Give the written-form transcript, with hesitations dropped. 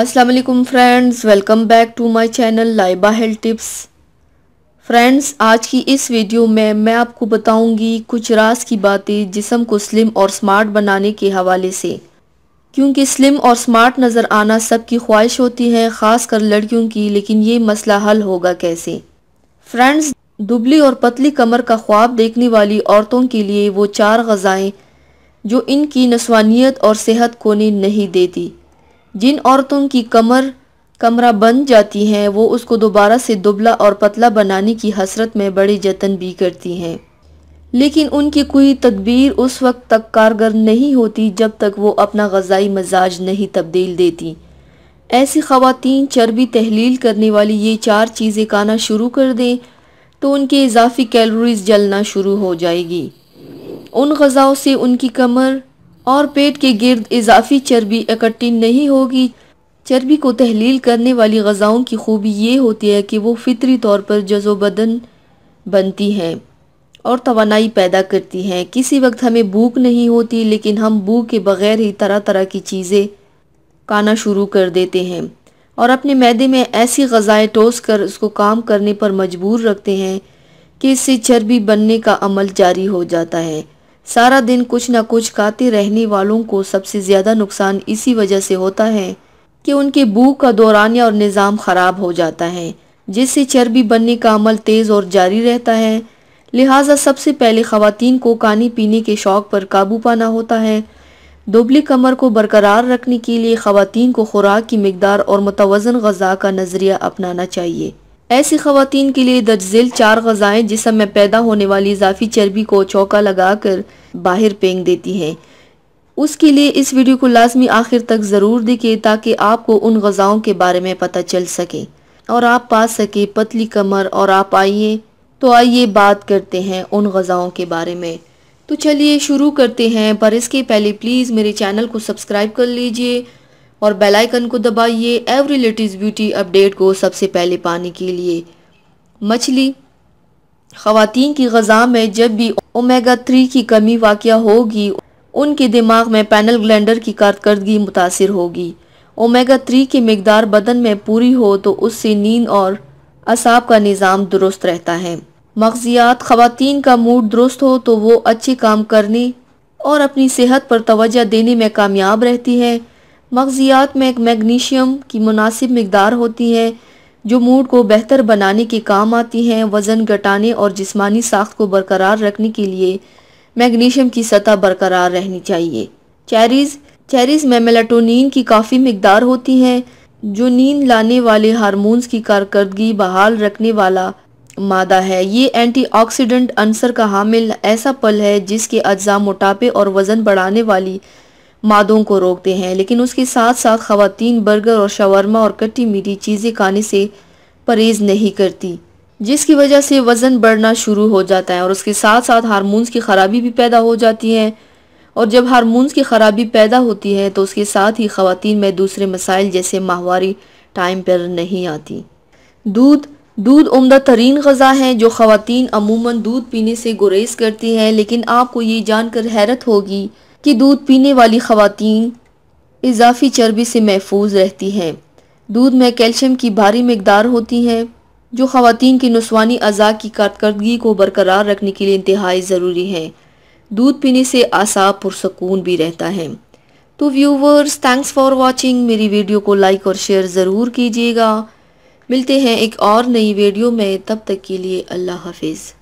अस्सलाम वालेकुम friends, welcome back to my channel Laiba health tips. Friends, आज की इस वीडियो में मैं आपको बताऊंगी कुछ राज की बातें जिस्म को स्लिम और स्मार्ट बनाने के हवाले से, क्योंकि स्लिम और स्मार्ट नज़र आना सबकी ख्वाहिश होती है, ख़ासकर लड़कियों की। लेकिन ये मसला हल होगा कैसे? फ्रेंड्स, दुबली और पतली कमर का ख्वाब देखने वाली औरतों के लिए वो 4 ग़िज़ाएं जो इनकी नस्वानियत और सेहत को नहीं देती। जिन औरतों की कमरा बन जाती हैं, वो उसको दोबारा से दुबला और पतला बनाने की हसरत में बड़े जतन भी करती हैं, लेकिन उनकी कोई तदबीर उस वक्त तक कारगर नहीं होती जब तक वो अपना ग़िज़ाई मिजाज नहीं तब्दील देती। ऐसी ख़वातीन चर्बी तहलील करने वाली ये 4 चीज़ें खाना शुरू कर दें तो उनके इजाफी कैलोरीज जलना शुरू हो जाएगी। उन ग़िज़ाओं से उनकी कमर और पेट के गिर्द इजाफी चर्बी इकट्ठी नहीं होगी। चर्बी को तहलील करने वाली ग़िज़ाओं की खूबी ये होती है कि वो फितरी तौर पर जज़ो बदन बनती हैं और तवानाई पैदा करती हैं। किसी वक्त हमें भूख नहीं होती, लेकिन हम भूख के बगैर ही तरह तरह की चीज़ें खाना शुरू कर देते हैं और अपने मैदे में ऐसी ग़िज़ाएं टोस कर उसको काम करने पर मजबूर रखते हैं कि इससे चर्बी बनने का अमल जारी हो जाता है। सारा दिन कुछ ना कुछ खाते रहने वालों को सबसे ज़्यादा नुकसान इसी वजह से होता है कि उनके भूख का दौरानिया और निज़ाम ख़राब हो जाता है, जिससे चर्बी बनने का अमल तेज़ और जारी रहता है। लिहाजा सबसे पहले ख़वातीन को खाने पीने के शौक़ पर काबू पाना होता है। दुबली कमर को बरकरार रखने के लिए ख़वातीन को खुराक की मिकदार और मुतवज़न ग़िज़ा का नज़रिया अपनाना चाहिए। ऐसी ख़वातीन के लिए दर्ज 4 ग़िज़ाएं जिस्म में पैदा होने वाली इजाफी चर्बी को चौका लगाकर बाहर फेंक देती हैं। उसके लिए इस वीडियो को लाजमी आखिर तक ज़रूर देखें ताकि आपको उन ग़िज़ाओं के बारे में पता चल सके और आप पा सके पतली कमर। और आप आइए बात करते हैं उन ग़िज़ाओं के बारे में। तो चलिए शुरू करते हैं, पर इसके पहले प्लीज़ मेरे चैनल को सब्सक्राइब कर लीजिए और बेल आइकन को दबाइए एवरी लेटेस्ट ब्यूटी अपडेट को सबसे पहले पाने के लिए। मछली। ख़वातीन की ग़िज़ा में जब भी ओमेगा 3 की कमी वाक़या होगी, उनके दिमाग में पैनल ग्लैंडर की कारकर्दगी मुतासिर होगी। ओमेगा 3 की मिकदार बदन में पूरी हो तो उससे नींद और असाब का निज़ाम दुरुस्त रहता है। मग़ज़ियात। ख़वातीन का मूड दुरुस्त हो तो वो अच्छे काम करने और अपनी सेहत पर तवज्जो देने में कामयाब रहती है। मग़ज़ियात में मैग्नीशियम की मुनासिब मिकदार होती है जो मूड को बेहतर बनाने के काम आती हैं। वज़न घटाने और जिस्मानी साख्त को बरकरार रखने के लिए मैग्नीशियम की सतह बरकरार रहनी चाहिए। चेरीज़ में मेलाटोनिन की काफ़ी मिकदार होती है जो नींद लाने वाले हार्मोन्स की कारकर्दगी बहाल रखने वाला मादा है। ये एंटीऑक्सीडेंट अंसर का हामिल ऐसा फल है जिसके अज्जा मोटापे और वज़न बढ़ाने वाली मादों को रोकते हैं। लेकिन उसके साथ साथ ख़वातीन बर्गर और शवरमा और खट्टी मीठी चीज़ें खाने से परहेज़ नहीं करती, जिसकी वजह से वज़न बढ़ना शुरू हो जाता है और उसके साथ साथ हार्मोन्स की ख़राबी भी पैदा हो जाती है। और जब हार्मोन्स की ख़राबी पैदा होती है तो उसके साथ ही ख़वातीन में दूसरे मसाइल जैसे माहवारी टाइम पर नहीं आती। दूध उम्दा तरीन ग़िज़ा है जो ख़वातीन अमूमन दूध पीने से गुरेज करती हैं, लेकिन आपको ये जानकर हैरत होगी कि दूध पीने वाली ख़वातीन इजाफी चर्बी से महफूज रहती हैं। दूध में कैल्शियम की भारी मिकदार होती है जो ख़वातीन की नस्वानी अज़ा की कारकर्दगी को बरकरार रखने के लिए इंतहाई ज़रूरी है। दूध पीने से आसाब पुरसकून भी रहता है। तो व्यूवर्स, थैंक्स फॉर वॉचिंग। मेरी वीडियो को लाइक और शेयर ज़रूर कीजिएगा। मिलते हैं एक और नई वीडियो में, तब तक के लिए अल्लाह हाफिज़।